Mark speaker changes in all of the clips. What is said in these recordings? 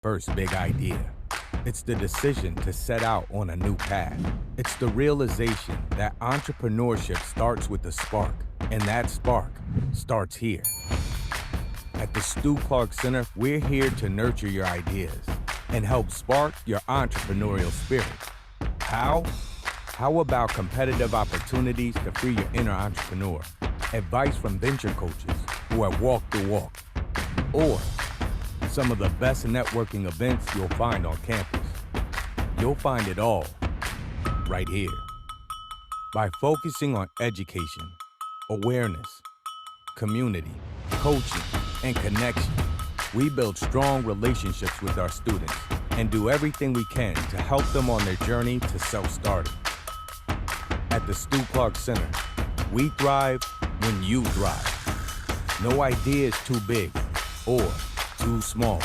Speaker 1: First big idea. It's the decision to set out on a new path. It's the realization that entrepreneurship starts with a spark, and that spark starts here. At the Stu Clark Center, we're here to nurture your ideas and help spark your entrepreneurial spirit. How? How about competitive opportunities to free your inner entrepreneur? Advice from venture coaches who have walked the walk, or some of the best networking events you'll find on campus. You'll find it all right here. By focusing on education, awareness, community, coaching, and connection, we build strong relationships with our students and do everything we can to help them on their journey to self-starting. At the Stu Clark Center, we thrive when you thrive. No idea is too big or too small.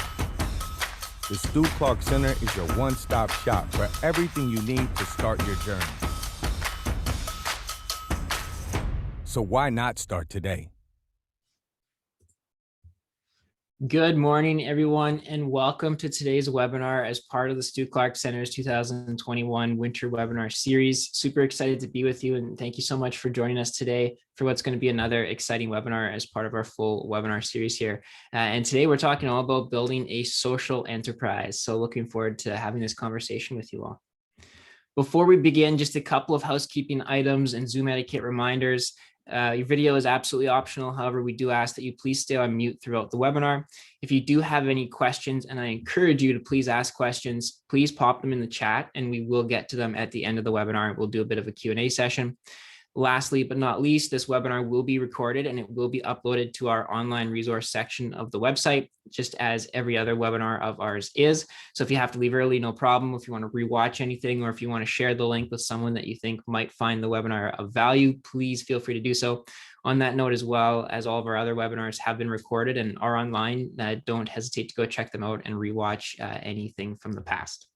Speaker 1: The Stu Clark Center is your one-stop shop for everything you need to start your journey. So why not start today?
Speaker 2: Good morning, everyone, and welcome to today's webinar as part of the Stu Clark Center's 2021 Winter Webinar Series. Super excited to be with you, and thank you so much for joining us today for what's going to be another exciting webinar as part of our full webinar series here. And today we're talking all about building a social enterprise. So looking forward to having this conversation with you all. Before we begin, just a couple of housekeeping items and Zoom etiquette reminders. Your video is absolutely optional. However, we do ask that you please stay on mute throughout the webinar. If you do have any questions, and I encourage you to please ask questions, please pop them in the chat and we will get to them at the end of the webinar. We'll do a bit of a Q&A session. Lastly, but not least, this webinar will be recorded and it will be uploaded to our online resource section of the website, just as every other webinar of ours is. So if you have to leave early, no problem. If you want to rewatch anything, or if you want to share the link with someone that you think might find the webinar of value, please feel free to do so. On that note, as well as all of our other webinars have been recorded and are online, don't hesitate to go check them out and rewatch anything from the past.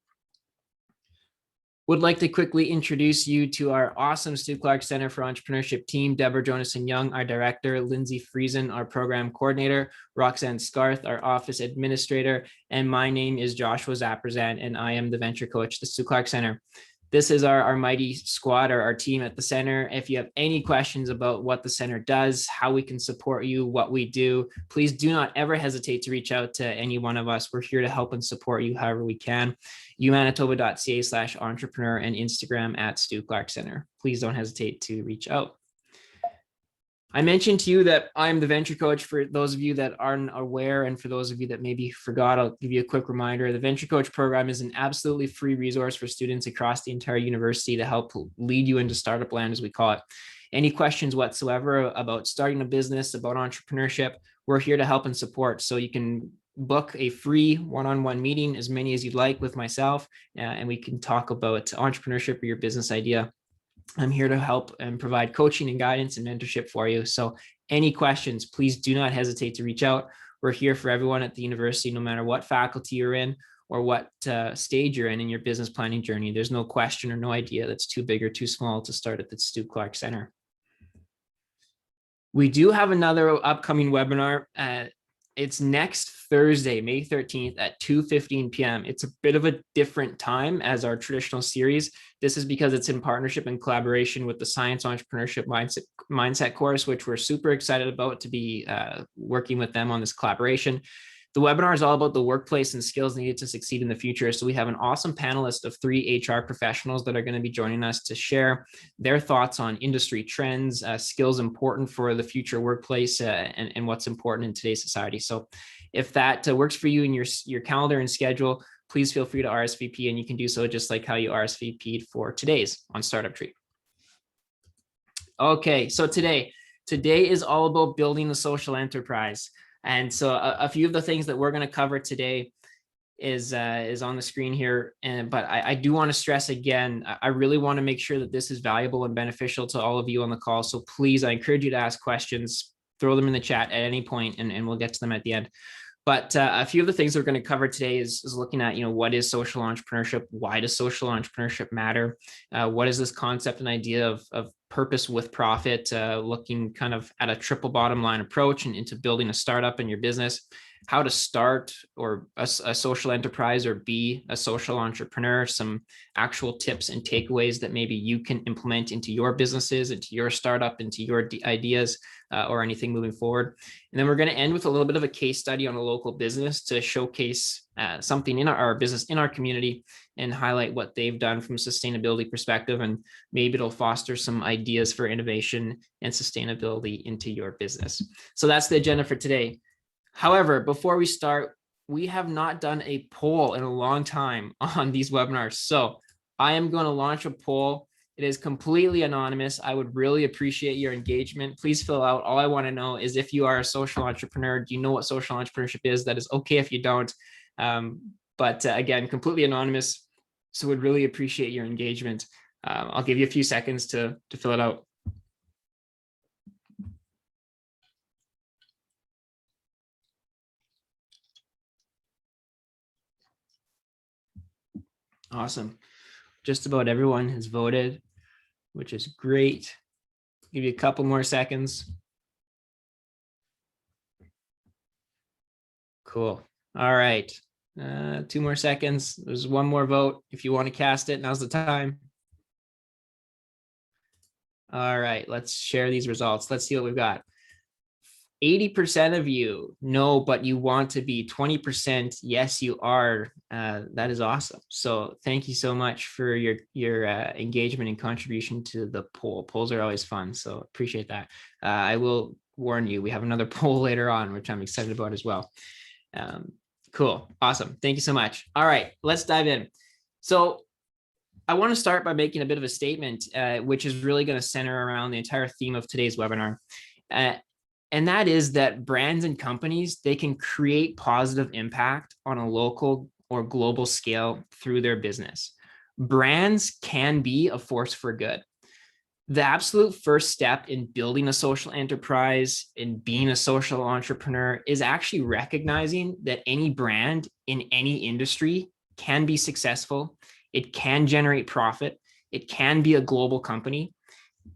Speaker 2: Would like to quickly introduce you to our awesome Stu Clark Center for Entrepreneurship team: Deborah Jonason-Young, our director; Lindsay Friesen, our program coordinator; Roxanne Scarth, our office administrator; and my name is Joshua Zapperzan, and I am the venture coach at the Stu Clark Center. This is our mighty squad, or our team at the center. If you have any questions about what the center does, how we can support you, what we do, please do not ever hesitate to reach out to any one of us. We're here to help and support you however we can. umanitoba.ca/entrepreneur and Instagram at Stu Clark Center. Please don't hesitate to reach out. I mentioned to you that I'm the venture coach. For those of you that aren't aware, and for those of you that maybe forgot, I'll give you a quick reminder. The Venture Coach program is an absolutely free resource for students across the entire university to help lead you into startup land, as we call it. Any questions whatsoever about starting a business, about entrepreneurship, we're here to help and support. So you can book a free one-on-one meeting, as many as you'd like, with myself, and we can talk about entrepreneurship or your business idea. I'm here to help and provide coaching and guidance and mentorship for you. So any questions, please do not hesitate to reach out. We're here for everyone at the university, no matter what faculty you're in or what stage you're in your business planning journey. There's no question or no idea that's too big or too small to start at the Stu Clark Center. We do have another upcoming webinar. It's next Thursday, May 13th at 2:15 p.m. It's a bit of a different time as our traditional series. This is because it's in partnership and collaboration with the Science Entrepreneurship Mindset course, which we're super excited about to be working with them on this collaboration. The webinar is all about the workplace and skills needed to succeed in the future. So we have an awesome panelist of 3 HR professionals that are going to be joining us to share their thoughts on industry trends, skills important for the future workplace, and what's important in today's society. So if that works for you in your calendar and schedule, please feel free to RSVP, and you can do so just like how you RSVP'd for today's on Startup Tree. Okay, so today is all about building a social enterprise. And so a few of the things that we're going to cover today is on the screen here. But I do want to stress again, I really want to make sure that this is valuable and beneficial to all of you on the call. So please, I encourage you to ask questions, throw them in the chat at any point, and we'll get to them at the end. But a few of the things we're going to cover today is looking at, what is social entrepreneurship? Why does social entrepreneurship matter? What is this concept and idea of purpose with profit? Looking kind of at a triple bottom line approach and into building a startup in your business. how to start or a social enterprise or be a social entrepreneur, some actual tips and takeaways that maybe you can implement into your businesses, into your startup, into your ideas, or anything moving forward. And then we're going to end with a little bit of a case study on a local business to showcase something in our business, in our community, and highlight what they've done from a sustainability perspective. And maybe it'll foster some ideas for innovation and sustainability into your business. So that's the agenda for today. However, before we start, we have not done a poll in a long time on these webinars. So I am going to launch a poll. It is completely anonymous. I would really appreciate your engagement. Please fill out. All I want to know is if you are a social entrepreneur, do you know what social entrepreneurship is? That is okay if you don't. But again, completely anonymous. So would really appreciate your engagement. I'll give you a few seconds to fill it out. Awesome. Just about everyone has voted, which is great. Give you a couple more seconds. Cool. All right. 2 more seconds. There's one more vote. If you want to cast it, now's the time. All right, let's share these results. Let's see what we've got. 80% of you know, but you want to be. 20% yes, you are. That is awesome. So thank you so much for your engagement and contribution to the poll. Polls are always fun, so appreciate that. I will warn you, we have another poll later on, which I'm excited about as well. Cool. Awesome. Thank you so much. All right, let's dive in. So I want to start by making a bit of a statement, which is really going to center around the entire theme of today's webinar. And that is that brands and companies, they can create positive impact on a local or global scale through their business. Brands can be a force for good. The absolute first step in building a social enterprise, in being a social entrepreneur, is actually recognizing that any brand in any industry can be successful. It can generate profit. It can be a global company.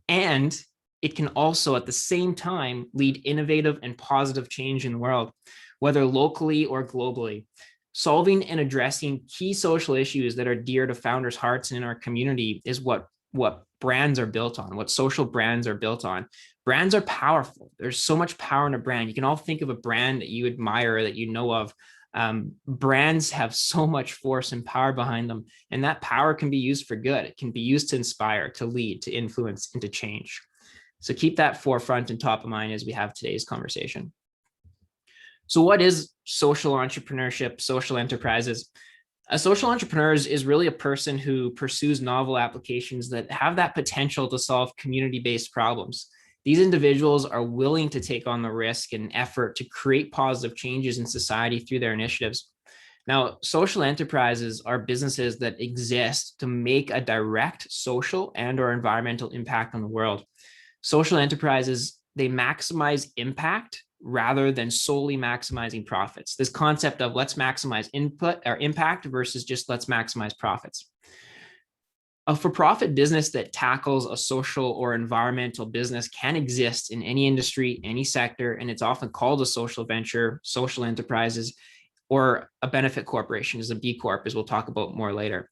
Speaker 2: And it can also, at the same time, lead innovative and positive change in the world, whether locally or globally. Solving and addressing key social issues that are dear to founders' hearts and in our community is what brands are built on, what social brands are built on. Brands are powerful. There's so much power in a brand. You can all think of a brand that you admire, that you know of. Brands have so much force and power behind them, and that power can be used for good. It can be used to inspire, to lead, to influence, and to change. So keep that forefront and top of mind as we have today's conversation. So what is social entrepreneurship, social enterprises? A social entrepreneur is really a person who pursues novel applications that have that potential to solve community-based problems. These individuals are willing to take on the risk and effort to create positive changes in society through their initiatives. Now, social enterprises are businesses that exist to make a direct social and/or environmental impact on the world. Social enterprises, they maximize impact rather than solely maximizing profits. This concept of let's maximize input or impact versus just let's maximize profits. A for-profit business that tackles a social or environmental business can exist in any industry, any sector, and it's often called a social venture, social enterprises, or a benefit corporation, as a B Corp, as we'll talk about more later.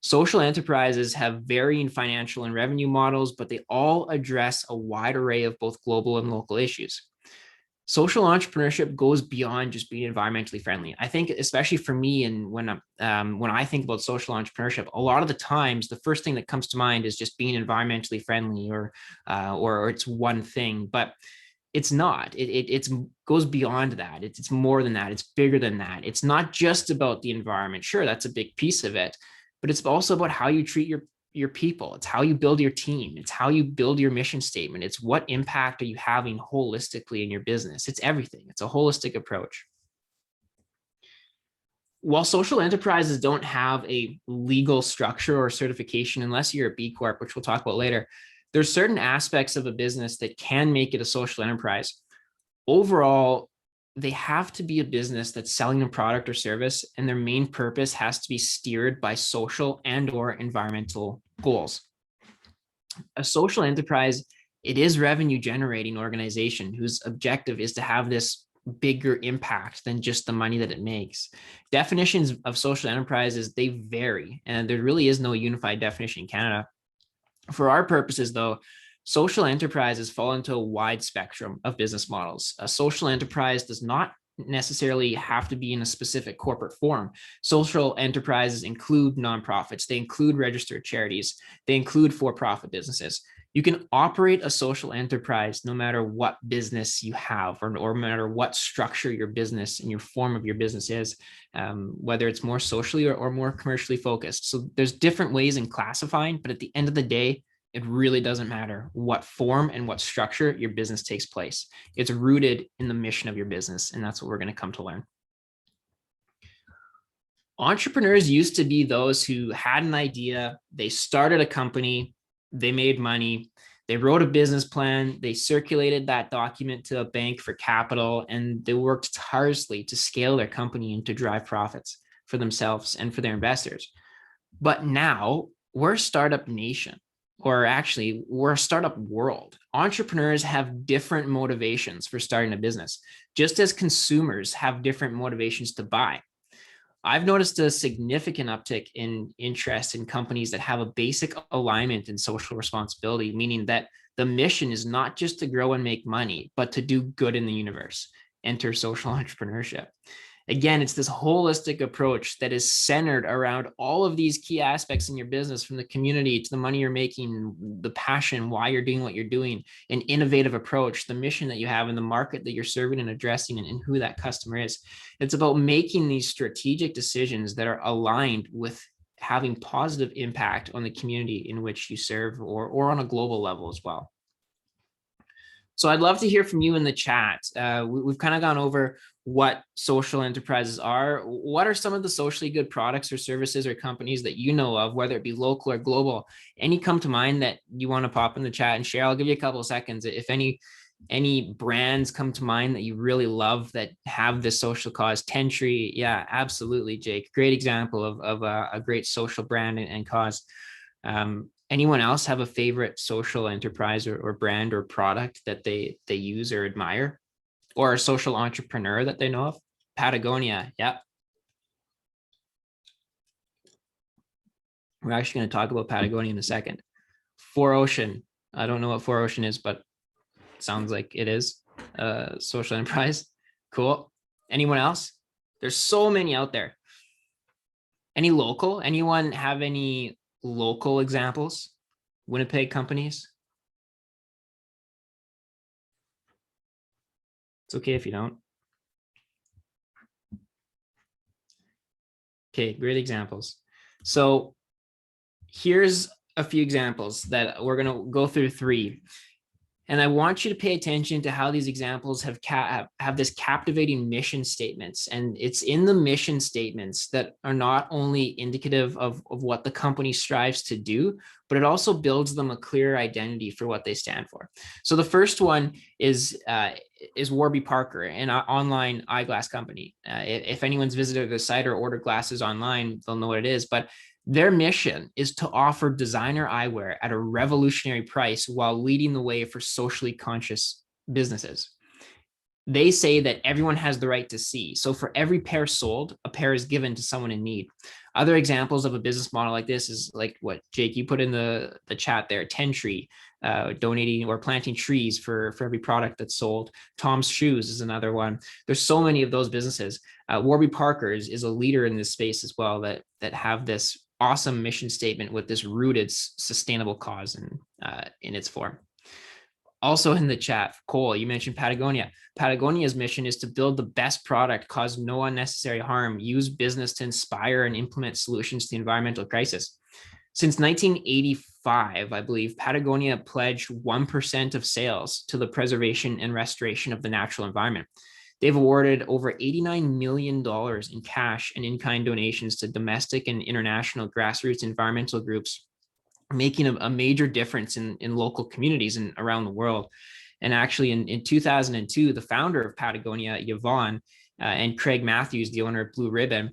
Speaker 2: Social enterprises have varying financial and revenue models, but they all address a wide array of both global and local issues. Social entrepreneurship goes beyond just being environmentally friendly. I think, especially for me, and when I think about social entrepreneurship, a lot of the times the first thing that comes to mind is just being environmentally friendly, or it's one thing, but it's not. It goes beyond that. It's more than that. It's bigger than that. It's not just about the environment. Sure, that's a big piece of it, but it's also about how you treat your people. It's how you build your team. It's how you build your mission statement. It's what impact are you having holistically in your business. It's everything. It's a holistic approach. While social enterprises don't have a legal structure or certification, unless you're a B Corp, which we'll talk about later, there's certain aspects of a business that can make it a social enterprise. Overall, they have to be a business that's selling a product or service, and their main purpose has to be steered by social and/or environmental goals. A social enterprise, it is revenue generating organization whose objective is to have this bigger impact than just the money that it makes. Definitions of social enterprises, they vary, and there really is no unified definition in Canada. For our purposes, though, social enterprises fall into a wide spectrum of business models. A social enterprise does not necessarily have to be in a specific corporate form. Social enterprises include nonprofits, they include registered charities, they include for-profit businesses. You can operate a social enterprise no matter what business you have, or no matter what structure your business and your form of your business is, whether it's more socially or more commercially focused. So there's different ways in classifying, but at the end of the day, it really doesn't matter what form and what structure your business takes place. It's rooted in the mission of your business, and that's what we're going to come to learn. Entrepreneurs used to be those who had an idea, they started a company, they made money, they wrote a business plan, they circulated that document to a bank for capital, and they worked tirelessly to scale their company and to drive profits for themselves and for their investors. But now we're a startup nation, or actually we're a startup world. Entrepreneurs have different motivations for starting a business, just as consumers have different motivations to buy. I've noticed a significant uptick in interest in companies that have a basic alignment in social responsibility, meaning that the mission is not just to grow and make money, but to do good in the universe. Enter social entrepreneurship. Again, it's this holistic approach that is centered around all of these key aspects in your business, from the community to the money you're making, the passion, why you're doing what you're doing, an innovative approach, the mission that you have, and the market that you're serving and addressing, and who that customer is. It's about making these strategic decisions that are aligned with having positive impact on the community in which you serve, or on a global level as well. So I'd love to hear from you in the chat. We've kind of gone over what social enterprises are. What are some of the socially good products or services or companies that you know of, whether it be local or global? Any come to mind that you want to pop in the chat and share? I'll give you a couple of seconds. If any brands come to mind that you really love that have this social cause. Tentree, yeah, absolutely, Jake. Great example of a great social brand and cause. Anyone else have a favorite social enterprise or brand or product that they use or admire, or a social entrepreneur that they know of? Patagonia, yeah. We're actually going to talk about Patagonia in a second. 4Ocean, I don't know what 4Ocean is, but it sounds like it is a social enterprise. Cool. Anyone else? There's so many out there. Any local? Anyone have any local examples? Winnipeg companies? It's okay if you don't. Okay, great examples. So here's a few examples that we're going to go through 3. And I want you to pay attention to how these examples have this captivating mission statements. And it's in the mission statements that are not only indicative of what the company strives to do, but it also builds them a clear identity for what they stand for. So the first one is Warby Parker, an online eyeglass company. If anyone's visited the site or ordered glasses online, they'll know what it is. But their mission is to offer designer eyewear at a revolutionary price while leading the way for socially conscious businesses. They say that everyone has the right to see. So for every pair sold, a pair is given to someone in need. Other examples of a business model like this is like what Jake, you put in the chat there, Tentree, donating or planting trees for every product that's sold. Tom's Shoes is another one. There's so many of those businesses. Warby Parker is a leader in this space as well, that have this awesome mission statement with this rooted sustainable cause in its form. Also in the chat, Cole, you mentioned Patagonia. Patagonia's mission is to build the best product, cause no unnecessary harm, use business to inspire and implement solutions to the environmental crisis. Since 1985, I believe, Patagonia pledged 1% of sales to the preservation and restoration of the natural environment. They've awarded over $89 million in cash and in-kind donations to domestic and international grassroots environmental groups, making a major difference in local communities and around the world. And actually in 2002, the founder of Patagonia, Yvonne, and Craig Matthews, the owner of Blue Ribbon,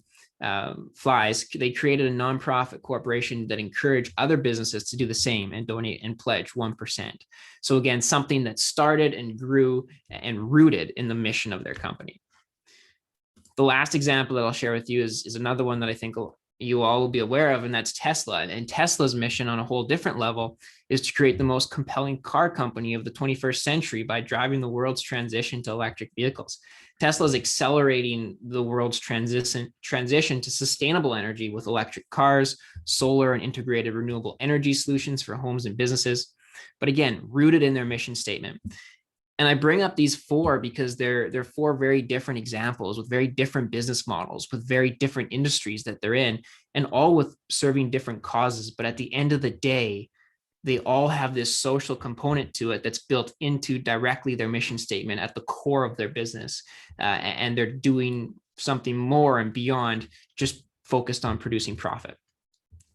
Speaker 2: flies, they created a nonprofit corporation that encouraged other businesses to do the same and donate and pledge 1%. So again, something that started and grew and rooted in the mission of their company. The last example that I'll share with you is another one that I think you all will be aware of, and that's Tesla. And Tesla's mission on a whole different level is to create the most compelling car company of the 21st century by driving the world's transition to electric vehicles. Tesla is accelerating the world's transition to sustainable energy with electric cars, solar, and integrated renewable energy solutions for homes and businesses. But again, rooted in their mission statement. And I bring up these four because they're four very different examples with very different business models, with very different industries that they're in, and all with serving different causes. But at the end of the day, they all have this social component to it that's built into directly their mission statement at the core of their business. And they're doing something more and beyond just focused on producing profit.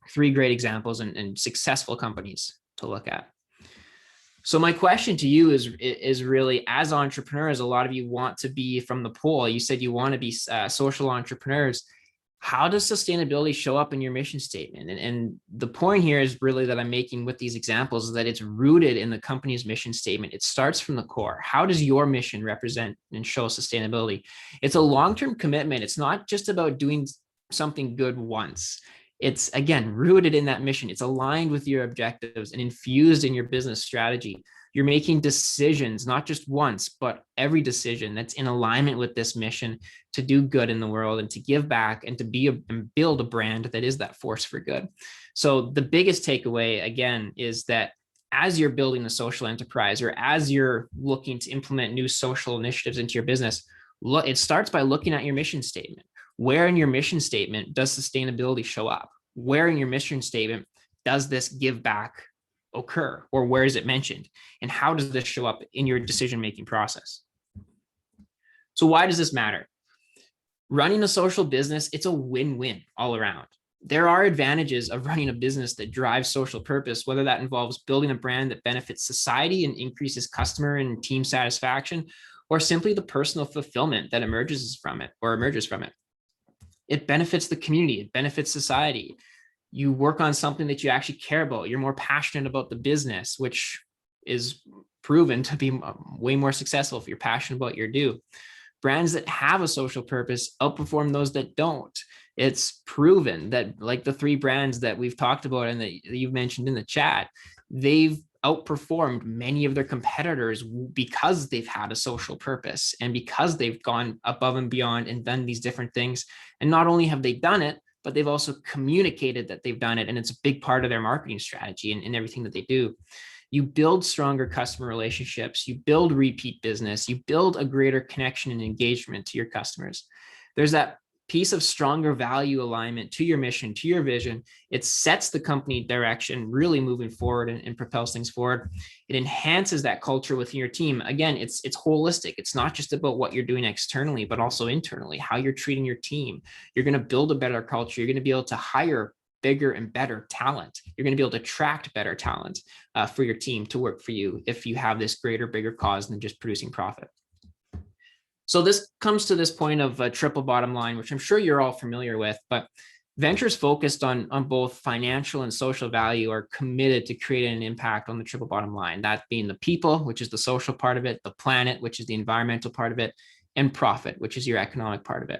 Speaker 2: Three great examples and successful companies to look at. So my question to you is really, as entrepreneurs, a lot of you want to be from the poll. You said you want to be social entrepreneurs. How does sustainability show up in your mission statement? And the point here is really that I'm making with these examples is that it's rooted in the company's mission statement. It starts from the core. How does your mission represent and show sustainability? It's a long-term commitment. It's not just about doing something good once. It's, again, rooted in that mission. It's aligned with your objectives and infused in your business strategy. You're making decisions, not just once, but every decision that's in alignment with this mission to do good in the world and to give back and to and build a brand that is that force for good. So the biggest takeaway, again, is that as you're building a social enterprise or as you're looking to implement new social initiatives into your business, it starts by looking at your mission statement. Where in your mission statement does sustainability show up? Where in your mission statement does this give back occur? Or where is it mentioned? And how does this show up in your decision-making process? So why does this matter? Running a social business, it's a win-win all around. There are advantages of running a business that drives social purpose, whether that involves building a brand that benefits society and increases customer and team satisfaction, or simply the personal fulfillment that emerges from it. It benefits the community, it benefits society. You work on something that you actually care about. You're more passionate about the business, which is proven to be way more successful if you're passionate about your do. Brands that have a social purpose outperform those that don't. It's proven that, like the three brands that we've talked about and that you've mentioned in the chat, they've outperformed many of their competitors because they've had a social purpose and because they've gone above and beyond and done these different things. And not only have they done it, but they've also communicated that they've done it. And it's a big part of their marketing strategy and everything that they do. You build stronger customer relationships, you build repeat business, you build a greater connection and engagement to your customers. There's that piece of stronger value alignment to your mission, to your vision. It sets the company direction, really moving forward and propels things forward. It enhances that culture within your team. Again, it's holistic. It's not just about what you're doing externally, but also internally, how you're treating your team. You're going to build a better culture. You're going to be able to hire bigger and better talent. You're going to be able to attract better talent for your team to work for you if you have this greater, bigger cause than just producing profit. So this comes to this point of a triple bottom line, which I'm sure you're all familiar with, but ventures focused on both financial and social value are committed to creating an impact on the triple bottom line, that being the people, which is the social part of it, the planet, which is the environmental part of it, and profit, which is your economic part of it.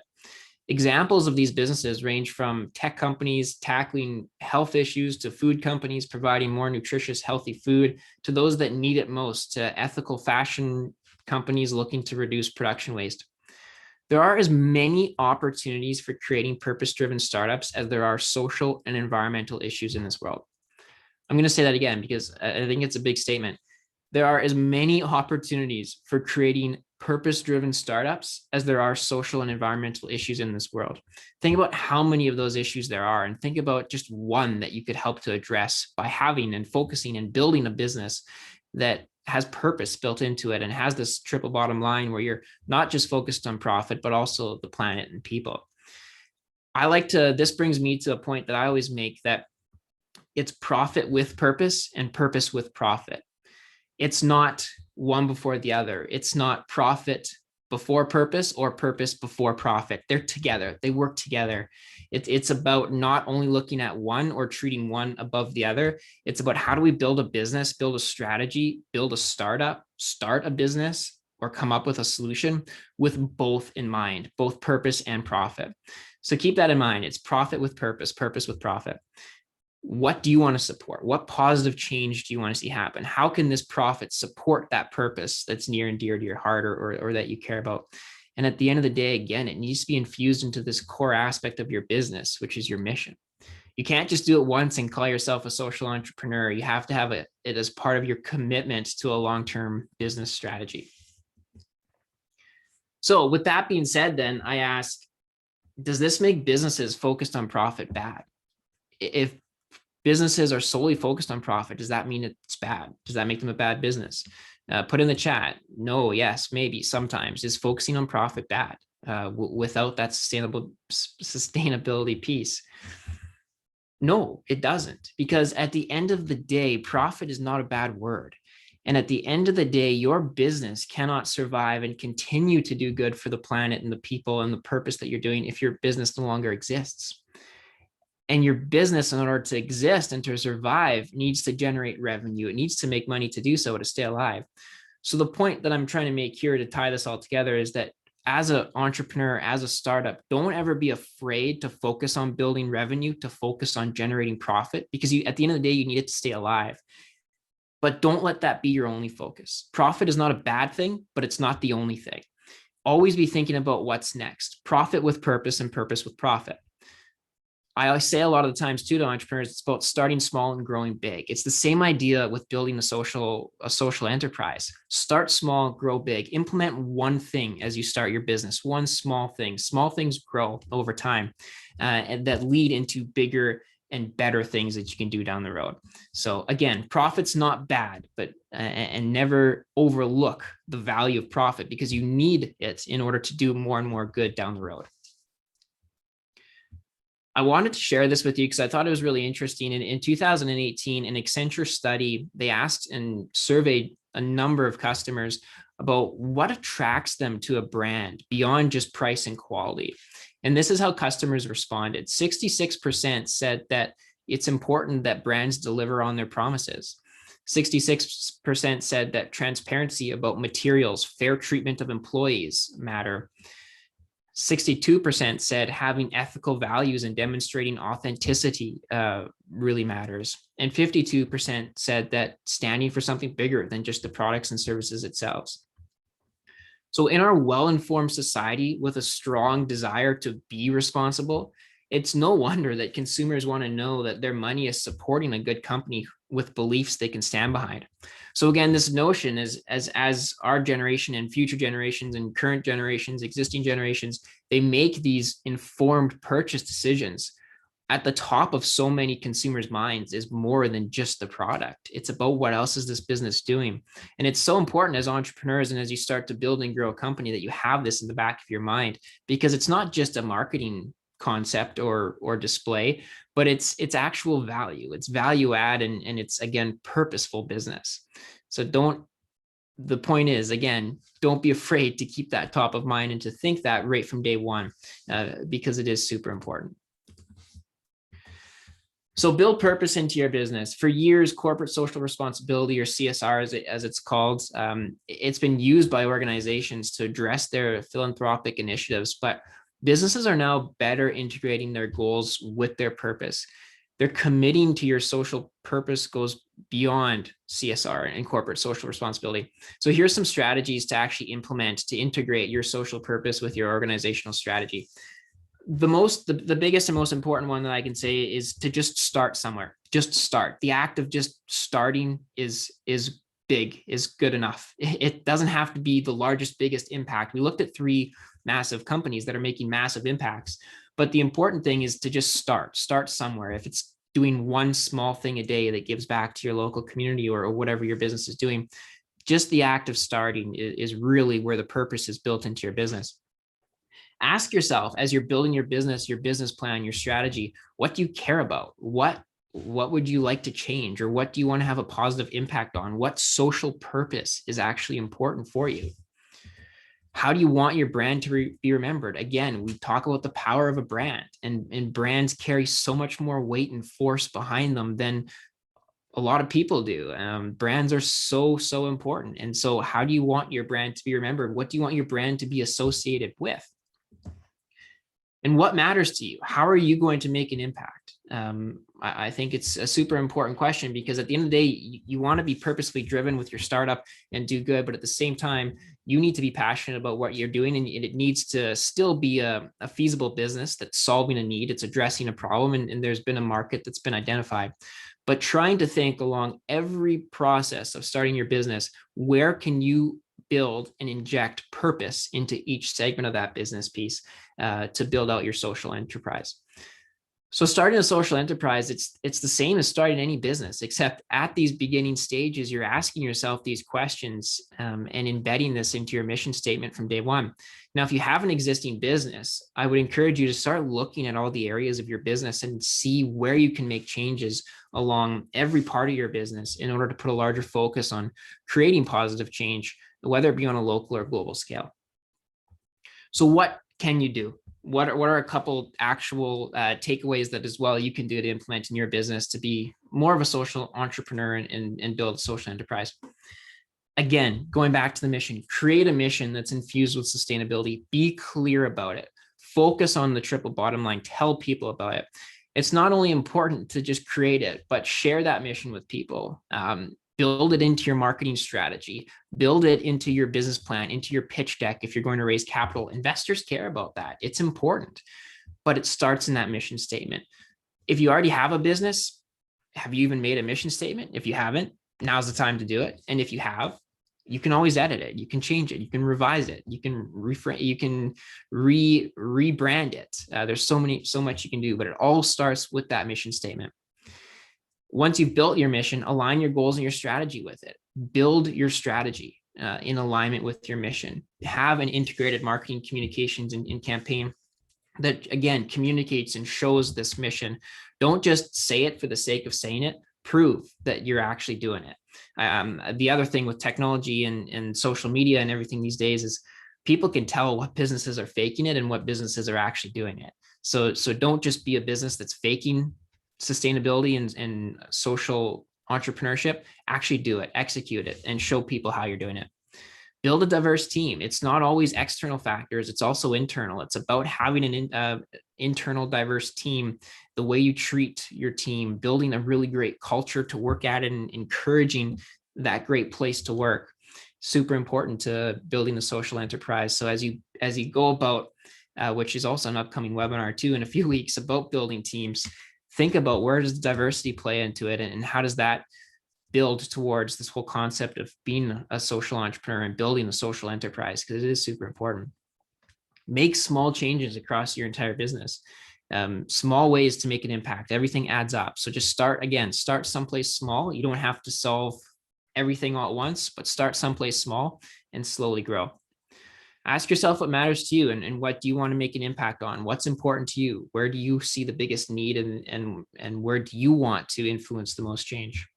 Speaker 2: Examples of these businesses range from tech companies tackling health issues to food companies providing more nutritious, healthy food to those that need it most, to ethical fashion companies looking to reduce production waste. There are as many opportunities for creating purpose-driven startups as there are social and environmental issues in this world. I'm going to say that again because I think it's a big statement. There are as many opportunities for creating purpose-driven startups as there are social and environmental issues in this world. Think about how many of those issues there are and think about just one that you could help to address by having and focusing and building a business that has purpose built into it and has this triple bottom line where you're not just focused on profit, but also the planet and people. This brings me to a point that I always make, that it's profit with purpose and purpose with profit. It's not one before the other. It's not profit before purpose or purpose before profit. They're together. They work together. It's about not only looking at one or treating one above the other. It's about how do we build a business, build a strategy, build a startup, start a business, or come up with a solution with both in mind, both purpose and profit. So keep that in mind. It's profit with purpose, purpose with profit. What do you want to support? What positive change do you want to see happen? How can this profit support that purpose that's near and dear to your heart, or that you care about? And at the end of the day, again, it needs to be infused into this core aspect of your business, which is your mission. You can't just do it once and call yourself a social entrepreneur. You have to have it as part of your commitment to a long-term business strategy. So with that being said, then I ask, does this make businesses focused on profit bad? If businesses are solely focused on profit, does that mean it's bad? Does that make them a bad business? Put in the chat, no, yes, maybe, sometimes. Is focusing on profit bad without that sustainability piece? No, it doesn't, because at the end of the day, profit is not a bad word. And at the end of the day, your business cannot survive and continue to do good for the planet and the people and the purpose that you're doing if your business no longer exists. And your business, in order to exist and to survive, needs to generate revenue. It needs to make money to do so, to stay alive. So the point that I'm trying to make here to tie this all together is that as an entrepreneur, as a startup, don't ever be afraid to focus on building revenue, to focus on generating profit, because at the end of the day, you need it to stay alive. But don't let that be your only focus. Profit is not a bad thing, but it's not the only thing. Always be thinking about what's next. Profit with purpose and purpose with profit. I always say a lot of the times too to entrepreneurs, it's about starting small and growing big. It's the same idea with building a social enterprise. Start small, grow big. Implement one thing as you start your business, one small thing. Small things grow over time and that lead into bigger and better things that you can do down the road. So again, profit's not bad, but and never overlook the value of profit, because you need it in order to do more and more good down the road. I wanted to share this with you because I thought it was really interesting. In 2018, an Accenture study, they asked and surveyed a number of customers about what attracts them to a brand beyond just price and quality. And this is how customers responded. 66% said that it's important that brands deliver on their promises. 66% said that transparency about materials, fair treatment of employees matter. 62% said having ethical values and demonstrating authenticity really matters. And 52% said that standing for something bigger than just the products and services itself. So in our well-informed society with a strong desire to be responsible, it's no wonder that consumers want to know that their money is supporting a good company with beliefs they can stand behind. So again, this notion is as our generation and future generations and current generations, existing generations, they make these informed purchase decisions. At the top of so many consumers' minds is more than just the product. It's about what else is this business doing. And it's so important as entrepreneurs and as you start to build and grow a company that you have this in the back of your mind, because it's not just a marketing concept or display, but it's actual value. It's value add, and it's, again, purposeful business. So the point is, again, don't be afraid to keep that top of mind and to think that right from day one, because it is super important. So build purpose into your business. For years, corporate social responsibility, or CSR as it's called, it's been used by organizations to address their philanthropic initiatives, but businesses are now better integrating their goals with their purpose. They're committing to your social purpose goes beyond CSR and corporate social responsibility. So here's some strategies to actually implement to integrate your social purpose with your organizational strategy. The biggest and most important one that I can say is to just start somewhere. Just start. The act of just starting is big, is good enough. It doesn't have to be the largest, biggest impact. We looked at 3 massive companies that are making massive impacts, but the important thing is to just start somewhere. If it's doing one small thing a day that gives back to your local community or whatever your business is doing, just the act of starting is really where the purpose is built into your business. Ask yourself, as you're building your business plan, your strategy, what do you care about? What would you like to change, or what do you want to have a positive impact on? What social purpose is actually important for you? How do you want your brand to be remembered? Again, we talk about the power of a brand, and brands carry so much more weight and force behind them than a lot of people do. Brands are so important. And so how do you want your brand to be remembered? What do you want your brand to be associated with? And what matters to you? How are you going to make an impact? I think it's a super important question, because at the end of the day, you want to be purposefully driven with your startup and do good. But at the same time, you need to be passionate about what you're doing, and it needs to still be a feasible business that's solving a need. It's addressing a problem, and there's been a market that's been identified. But trying to think along every process of starting your business, where can you build and inject purpose into each segment of that business piece to build out your social enterprise. So starting a social enterprise, it's the same as starting any business, except at these beginning stages, you're asking yourself these questions and embedding this into your mission statement from day one. Now, if you have an existing business, I would encourage you to start looking at all the areas of your business and see where you can make changes along every part of your business in order to put a larger focus on creating positive change, whether it be on a local or global scale. So what can you do? What are a couple actual takeaways that as well you can do to implement in your business to be more of a social entrepreneur and build a social enterprise? Again, going back to the mission, create a mission that's infused with sustainability. Be clear about it. Focus on the triple bottom line. Tell people about it. It's not only important to just create it, but share that mission with people. Build it into your marketing strategy, build it into your business plan, into your pitch deck. If you're going to raise capital, investors care about that. It's important, but it starts in that mission statement. If you already have a business, have you even made a mission statement? If you haven't, now's the time to do it. And if you have, you can always edit it. You can change it. You can revise it. You can reframe. You can rebrand it. There's so much you can do, but it all starts with that mission statement. Once you've built your mission, align your goals and your strategy with it. Build your strategy in alignment with your mission. Have an integrated marketing communications and campaign that, again, communicates and shows this mission. Don't just say it for the sake of saying it. Prove that you're actually doing it. The other thing with technology and social media and everything these days is people can tell what businesses are faking it and what businesses are actually doing it. So don't just be a business that's faking sustainability and social entrepreneurship. Actually do it, execute it, and show people how you're doing it. Build a diverse team. It's not always external factors. It's also internal. It's about having an internal diverse team, the way you treat your team, building a really great culture to work at, and encouraging that great place to work. Super important to building the social enterprise. So as you go about, which is also an upcoming webinar too in a few weeks about building teams, think about where does diversity play into it, and how does that build towards this whole concept of being a social entrepreneur and building a social enterprise, because it is super important. Make small changes across your entire business. Small ways to make an impact. Everything adds up. So just start someplace small. You don't have to solve everything all at once, but start someplace small and slowly grow. Ask yourself what matters to you, and what do you want to make an impact on? What's important to you? Where do you see the biggest need, and where do you want to influence the most change?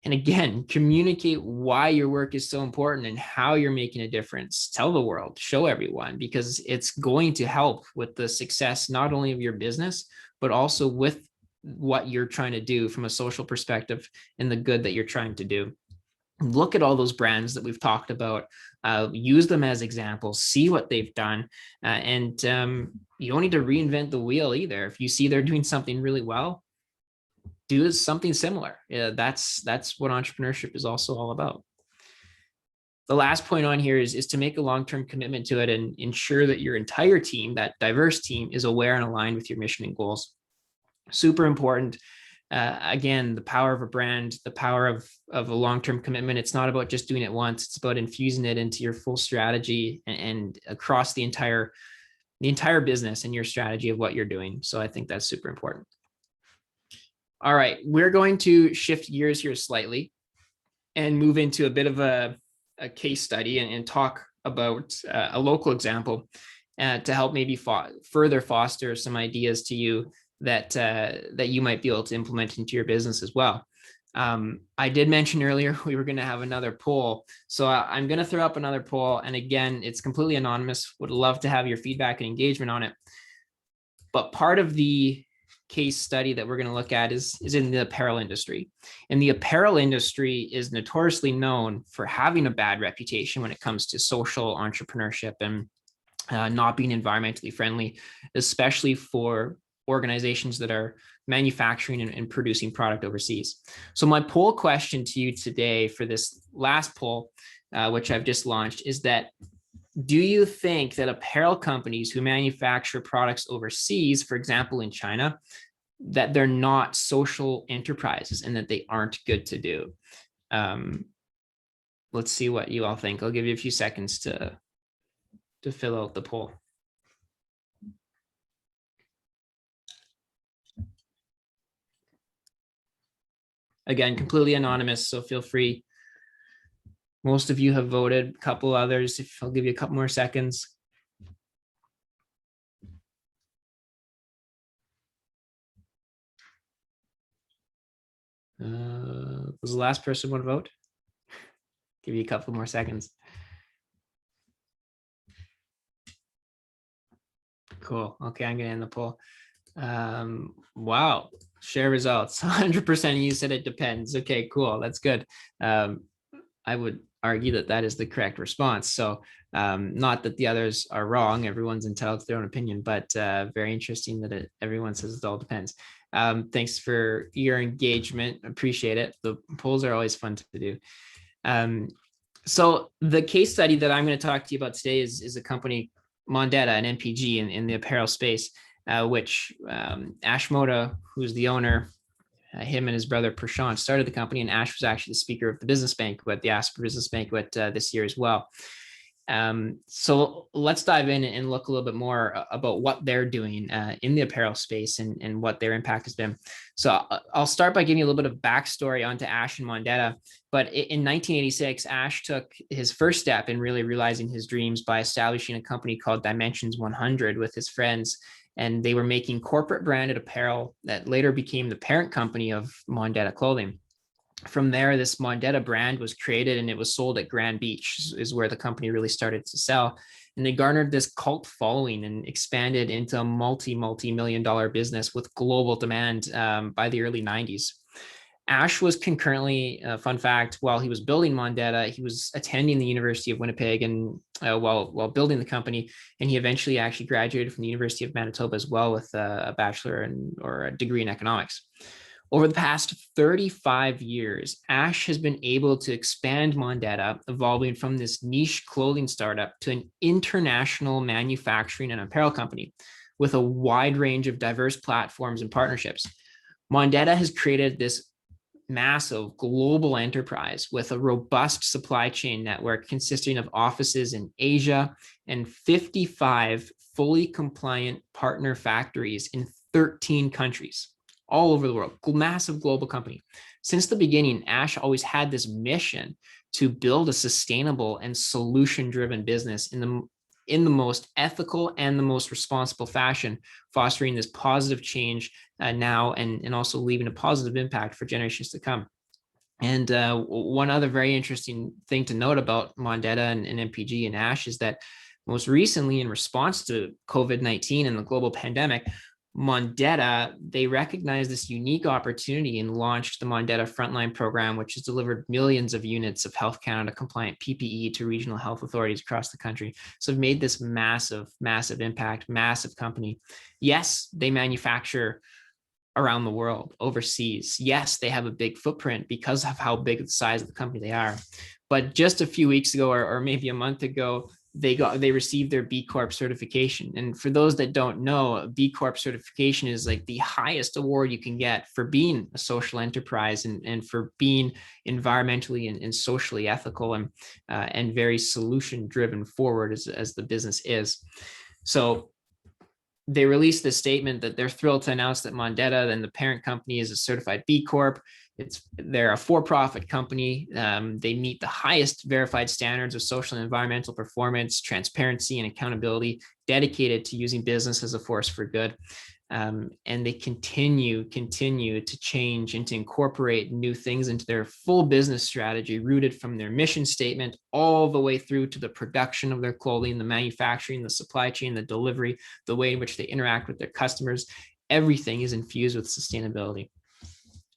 Speaker 2: And again, communicate why your work is so important and how you're making a difference. Tell the world, show everyone, because it's going to help with the success, not only of your business, but also with what you're trying to do from a social perspective and the good that you're trying to do. Look at all those brands that we've talked about, use them as examples, see what they've done. And you don't need to reinvent the wheel either. If you see they're doing something really well, do something similar. That's what entrepreneurship is also all about. The last point on here is to make a long-term commitment to it and ensure that your entire team, that diverse team, is aware and aligned with your mission and goals. Super important. Again, the power of a brand, the power of a long-term commitment. It's not about just doing it once. It's about infusing it into your full strategy and across the entire business and your strategy of what you're doing. So I think that's super important. All right, we're going to shift gears here slightly and move into a bit of a case study and talk about a local example to help maybe further foster some ideas to you that you might be able to implement into your business as well. I did mention earlier we were going to have another poll. So I'm going to throw up another poll. And again, it's completely anonymous. Would love to have your feedback and engagement on it. But part of the case study that we're going to look at is in the apparel industry. And the apparel industry is notoriously known for having a bad reputation when it comes to social entrepreneurship and not being environmentally friendly, especially for organizations that are manufacturing and producing product overseas. So my poll question to you today for this last poll, which I've just launched, is that do you think that apparel companies who manufacture products overseas, for example, in China, that they're not social enterprises and that they aren't good to do? Let's see what you all think. I'll give you a few seconds to fill out the poll. Again, completely anonymous, so feel free. Most of you have voted, a couple others. If I'll give you a couple more seconds. Was the last person want to vote? Give you a couple more seconds. Cool. Okay, I'm gonna end the poll. Wow, share results. 100% of you said it depends. Okay, cool. That's good. I would argue that that is the correct response. So not that the others are wrong. Everyone's entitled to their own opinion, but very interesting that everyone says it all depends. Thanks for your engagement. Appreciate it. The polls are always fun to do. So the case study that I'm going to talk to you about today is a company, Mondetta, an MPG in the apparel space, which Ash Mota, who's the owner, him and his brother Prashant started the company, and Ash was actually the speaker of the business banquet, the Asper Business Banquet this year as well. So let's dive in and look a little bit more about what they're doing in the apparel space and what their impact has been. So I'll start by giving you a little bit of backstory onto Ash and Mondetta. But in 1986, Ash took his first step in really realizing his dreams by establishing a company called Dimensions 100 with his friends. And they were making corporate branded apparel that later became the parent company of Mondetta Clothing. From there, this Mondetta brand was created and it was sold at Grand Beach, is where the company really started to sell. And they garnered this cult following and expanded into a multi-million dollar business with global demand by the early 90s. Ash was concurrently, fun fact, while he was building Mondetta, he was attending the University of Winnipeg and while building the company, and he eventually actually graduated from the University of Manitoba as well with a bachelor or a degree in economics. Over the past 35 years, Ash has been able to expand Mondetta, evolving from this niche clothing startup to an international manufacturing and apparel company with a wide range of diverse platforms and partnerships. Mondetta has created this massive global enterprise with a robust supply chain network consisting of offices in Asia and 55 fully compliant partner factories in 13 countries all over the world. Massive global company. Since the beginning, Ash always had this mission to build a sustainable and solution-driven business in the most ethical and the most responsible fashion, fostering this positive change now and also leaving a positive impact for generations to come. And one other very interesting thing to note about Mondetta and MPG and Ash is that most recently, in response to COVID-19 and the global pandemic, Mondetta, they recognized this unique opportunity and launched the Mondetta Frontline program, which has delivered millions of units of Health Canada compliant PPE to regional health authorities across the country. So they've made this massive impact, massive company. Yes, they manufacture around the world, overseas. Yes, they have a big footprint because of how big the size of the company they are. But just a few weeks ago, or maybe a month ago, they received their B Corp certification. And for those that don't know, B Corp certification is like the highest award you can get for being a social enterprise and for being environmentally and socially ethical and very solution driven forward as the business is. So they released this statement that they're thrilled to announce that Mondetta and the parent company is a certified B Corp. They're a for-profit company. They meet the highest verified standards of social and environmental performance, transparency, and accountability, dedicated to using business as a force for good. And they continue to change and to incorporate new things into their full business strategy, rooted from their mission statement all the way through to the production of their clothing, the manufacturing, the supply chain, the delivery, the way in which they interact with their customers. Everything is infused with sustainability.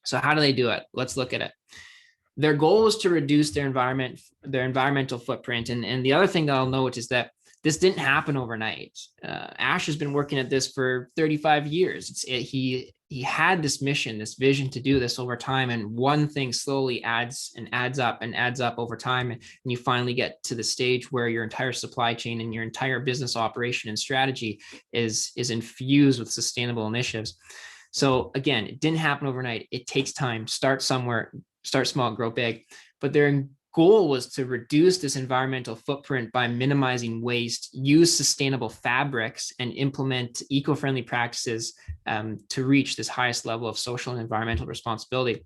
Speaker 2: So how do they do it? Let's look at it. Their goal is to reduce their environmental footprint. And the other thing that I'll note is that this didn't happen overnight. Ash has been working at this for 35 years. He had this mission, this vision to do this over time, and one thing slowly adds up over time, and you finally get to the stage where your entire supply chain and your entire business operation and strategy is infused with sustainable initiatives. So again, it didn't happen overnight. It takes time. Start somewhere, start small, grow big. But their goal was to reduce this environmental footprint by minimizing waste, use sustainable fabrics, and implement eco-friendly practices to reach this highest level of social and environmental responsibility.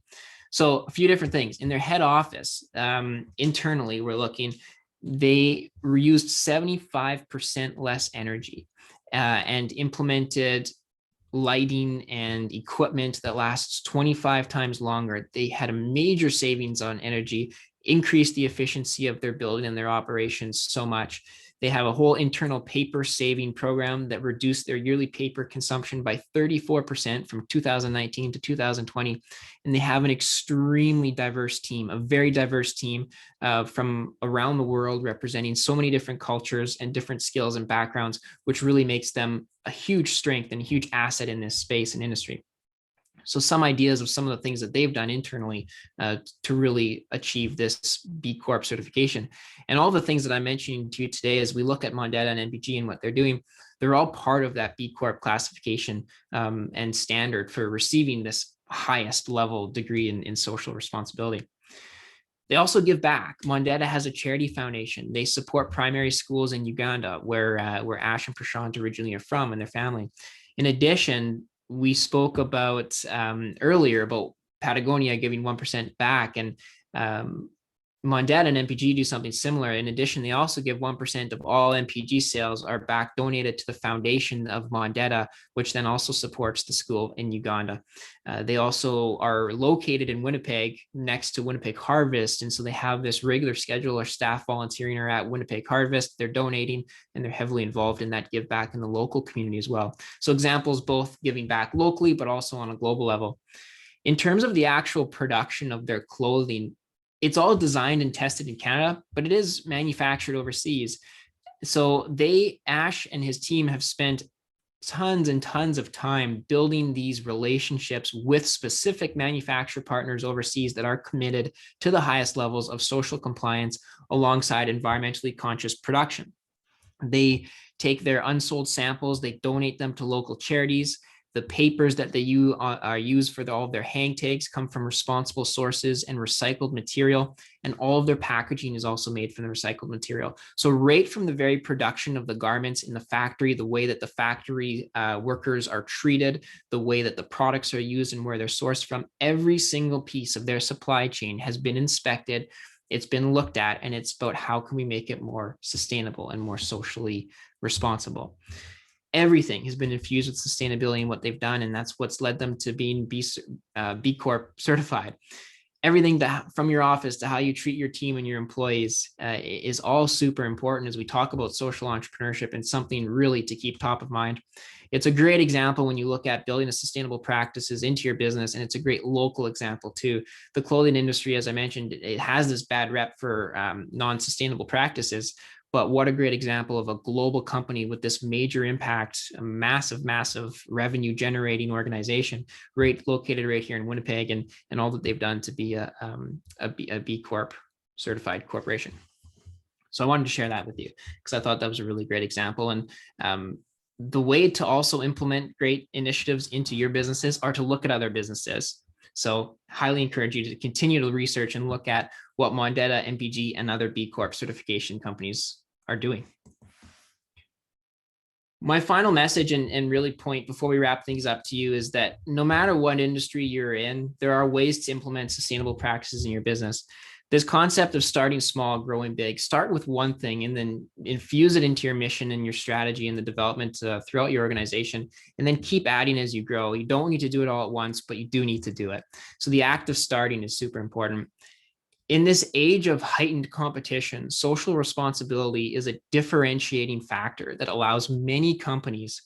Speaker 2: So a few different things. In their head office, internally, we're looking, they reused 75% less energy and implemented lighting and equipment that lasts 25 times longer. They had a major savings on energy, increased the efficiency of their building and their operations so much. They have a whole internal paper saving program that reduced their yearly paper consumption by 34% from 2019 to 2020. And they have an extremely diverse team, a very diverse team from around the world, representing so many different cultures and different skills and backgrounds, which really makes them a huge strength and a huge asset in this space and industry. So some ideas of some of the things that they've done internally to really achieve this B Corp certification. And all the things that I'm mentioning to you today, as we look at Mondetta and NBG and what they're doing, they're all part of that B Corp classification and standard for receiving this highest level degree in social responsibility. They also give back. Mondetta has a charity foundation. They support primary schools in Uganda, where Ash and Prashant originally are from, and their family. In addition, we spoke about earlier about Patagonia giving 1% back, and Mondetta and MPG do something similar. In addition, they also give 1% of all MPG sales are back donated to the foundation of Mondetta, which then also supports the school in Uganda. They also are located in Winnipeg, next to Winnipeg Harvest, and so they have this regular schedule. Our staff volunteering are at Winnipeg Harvest. They're donating, and they're heavily involved in that give back in the local community as well. So examples both giving back locally, but also on a global level. In terms of the actual production of their clothing, it's all designed and tested in Canada, but it is manufactured overseas. So Ash and his team have spent tons and tons of time building these relationships with specific manufacturer partners overseas that are committed to the highest levels of social compliance alongside environmentally conscious production. They take their unsold samples, they donate them to local charities. The papers that they use for all of their hang tags come from responsible sources and recycled material, and all of their packaging is also made from the recycled material. So right from the very production of the garments in the factory, the way that the factory workers are treated, the way that the products are used and where they're sourced from, every single piece of their supply chain has been inspected, it's been looked at, and it's about how can we make it more sustainable and more socially responsible. Everything has been infused with sustainability in what they've done, and that's what's led them to being B Corp certified. Everything from your office to how you treat your team and your employees is all super important as we talk about social entrepreneurship, and something really to keep top of mind. It's a great example when you look at building a sustainable practices into your business, and it's a great local example too. The clothing industry, as I mentioned, it has this bad rep for non-sustainable practices. But what a great example of a global company with this major impact, a massive, massive revenue generating organization, located right here in Winnipeg, and all that they've done to be a B Corp certified corporation. So I wanted to share that with you because I thought that was a really great example. And the way to also implement great initiatives into your businesses are to look at other businesses. So highly encourage you to continue to research and look at what Mondetta, MPG, and other B Corp certification companies are doing. My final message and really point before we wrap things up to you is that no matter what industry you're in, there are ways to implement sustainable practices in your business. This concept of starting small, growing big, start with one thing and then infuse it into your mission and your strategy and the development throughout your organization, and then keep adding as you grow. You don't need to do it all at once, but you do need to do it. So the act of starting is super important. In this age of heightened competition, social responsibility is a differentiating factor that allows many companies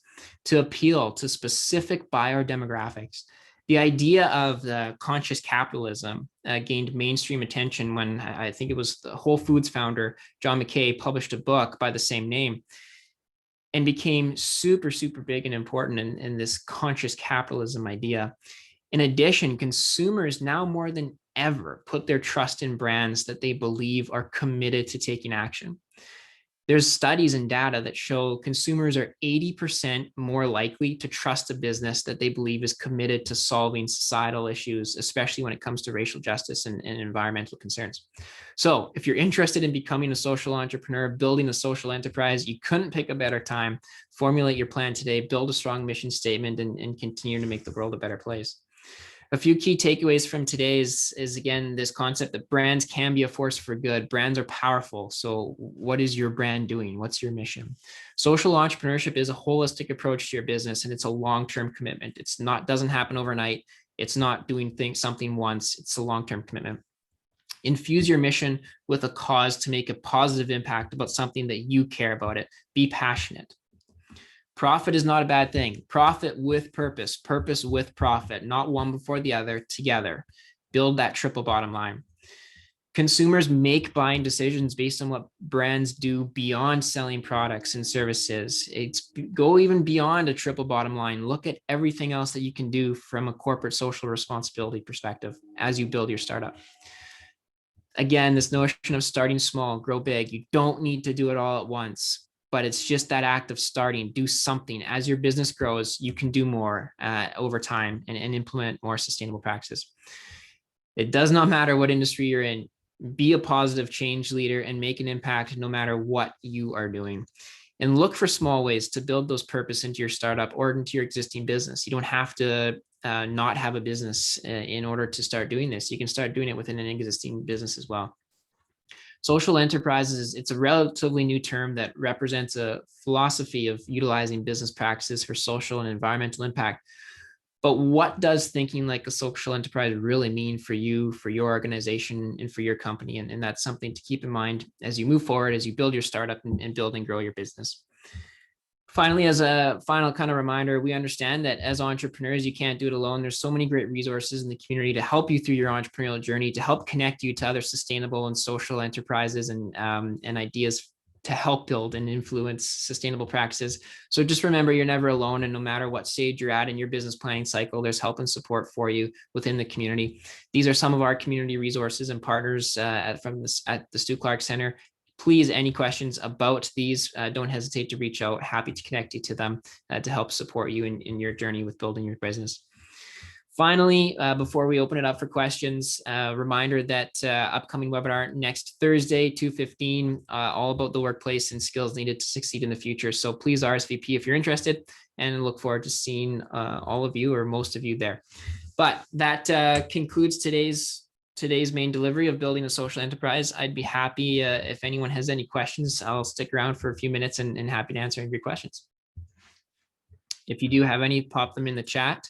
Speaker 2: to appeal to specific buyer demographics. The idea of the conscious capitalism gained mainstream attention when I think it was the Whole Foods founder, John McKay, published a book by the same name and became super, super big and important in this conscious capitalism idea. In addition, consumers now more than ever put their trust in brands that they believe are committed to taking action. There's studies and data that show consumers are 80% more likely to trust a business that they believe is committed to solving societal issues, especially when it comes to racial justice and environmental concerns. So if you're interested in becoming a social entrepreneur, building a social enterprise, you couldn't pick a better time. Formulate your plan today, build a strong mission statement, and continue to make the world a better place. A few key takeaways from today is again, this concept that brands can be a force for good. Brands are powerful. So what is your brand doing? What's your mission? Social entrepreneurship is a holistic approach to your business, and it's a long-term commitment. Doesn't happen overnight. It's not doing something once. It's a long-term commitment. Infuse your mission with a cause to make a positive impact about something that you care about it. Be passionate. Profit is not a bad thing. Profit with purpose, purpose with profit, not one before the other, together. Build that triple bottom line. Consumers make buying decisions based on what brands do beyond selling products and services. Go even beyond a triple bottom line. Look at everything else that you can do from a corporate social responsibility perspective as you build your startup. Again, this notion of starting small, grow big. You don't need to do it all at once, but it's just that act of starting. Do something. As your business grows, you can do more over time and implement more sustainable practices. It does not matter what industry you're in. Be a positive change leader and make an impact no matter what you are doing. And look for small ways to build those purpose into your startup or into your existing business. You don't have to not have a business in order to start doing this. You can start doing it within an existing business as well. Social enterprises, it's a relatively new term that represents a philosophy of utilizing business practices for social and environmental impact. But what does thinking like a social enterprise really mean for you, for your organization, and for your company? And that's something to keep in mind as you move forward, as you build your startup and build and grow your business. Finally, as a final kind of reminder, we understand that as entrepreneurs, you can't do it alone. There's so many great resources in the community to help you through your entrepreneurial journey, to help connect you to other sustainable and social enterprises and ideas to help build and influence sustainable practices. So just remember, you're never alone, and no matter what stage you're at in your business planning cycle, there's help and support for you within the community. These are some of our community resources and partners at the Stu Clark Center. Please, any questions about these, don't hesitate to reach out. Happy to connect you to them to help support you in your journey with building your business. Finally, before we open it up for questions, reminder that upcoming webinar next Thursday, 2:15, all about the workplace and skills needed to succeed in the future. So please RSVP if you're interested, and look forward to seeing all of you or most of you there. But that concludes today's main delivery of building a social enterprise. I'd be happy if anyone has any questions. I'll stick around for a few minutes and happy to answer any of your questions. If you do have any, pop them in the chat.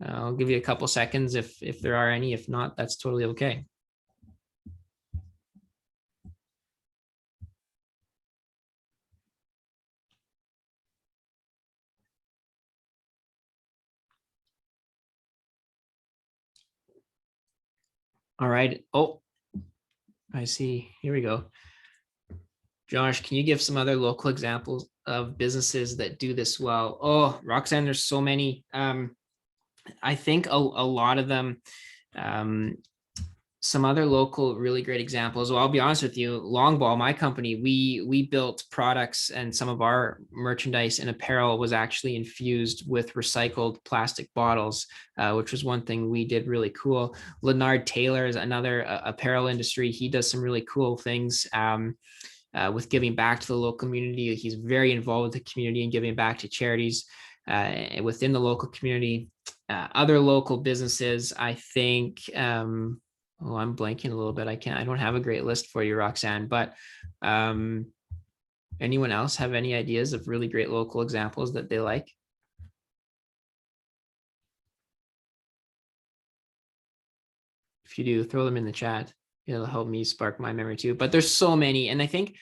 Speaker 2: I'll give you a couple seconds if there are any. If not, that's totally okay. All right. Oh, I see. Here we go. Josh, can you give some other local examples of businesses that do this well? Oh, Roxanne, there's so many. I think a lot of them, some other local really great examples. Well, I'll be honest with you, Longball, my company, we built products, and some of our merchandise and apparel was actually infused with recycled plastic bottles, which was one thing we did really cool. Leonard Taylor is another apparel industry. He does some really cool things with giving back to the local community. He's very involved with the community and giving back to charities within the local community. Other local businesses, I think, Oh, I'm blanking a little bit. I don't have a great list for you, Roxanne, but anyone else have any ideas of really great local examples that they like? If you do, throw them in the chat. It'll help me spark my memory too. But there's so many. And I think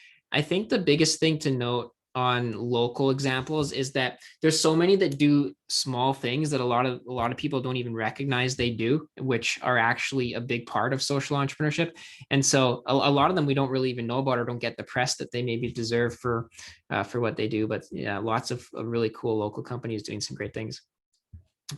Speaker 2: the biggest thing to note on local examples is that there's so many that do small things that a lot of people don't even recognize they do, which are actually a big part of social entrepreneurship. And so a lot of them we don't really even know about or don't get the press that they maybe deserve for what they do. But yeah, lots of really cool local companies doing some great things.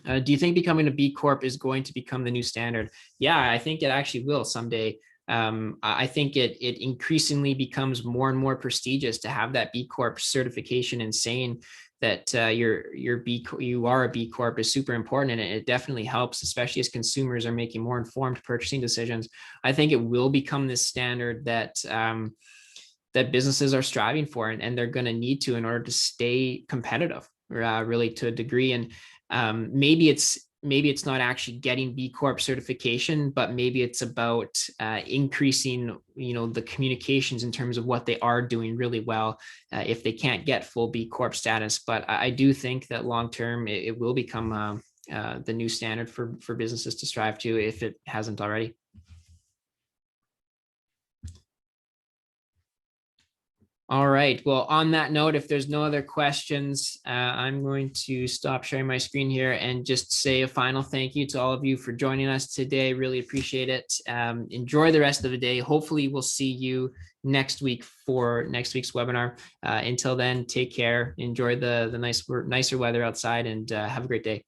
Speaker 2: Do you think becoming a B Corp is going to become the new standard? Yeah, I think it actually will someday. I think it increasingly becomes more and more prestigious to have that B Corp certification, and saying that you are a B Corp is super important, and it definitely helps, especially as consumers are making more informed purchasing decisions. I think it will become this standard that that businesses are striving for, and they're going to need to in order to stay competitive, really to a degree. And maybe it's not actually getting B Corp certification, but maybe it's about increasing, the communications in terms of what they are doing really well, if they can't get full B Corp status. But I do think that long term it will become the new standard for businesses to strive to, if it hasn't already. All right. Well, on that note, if there's no other questions, I'm going to stop sharing my screen here and just say a final thank you to all of you for joining us today. Really appreciate it. Enjoy the rest of the day. Hopefully we'll see you next week for next week's webinar. Until then, take care. Enjoy the nicer weather outside, and have a great day.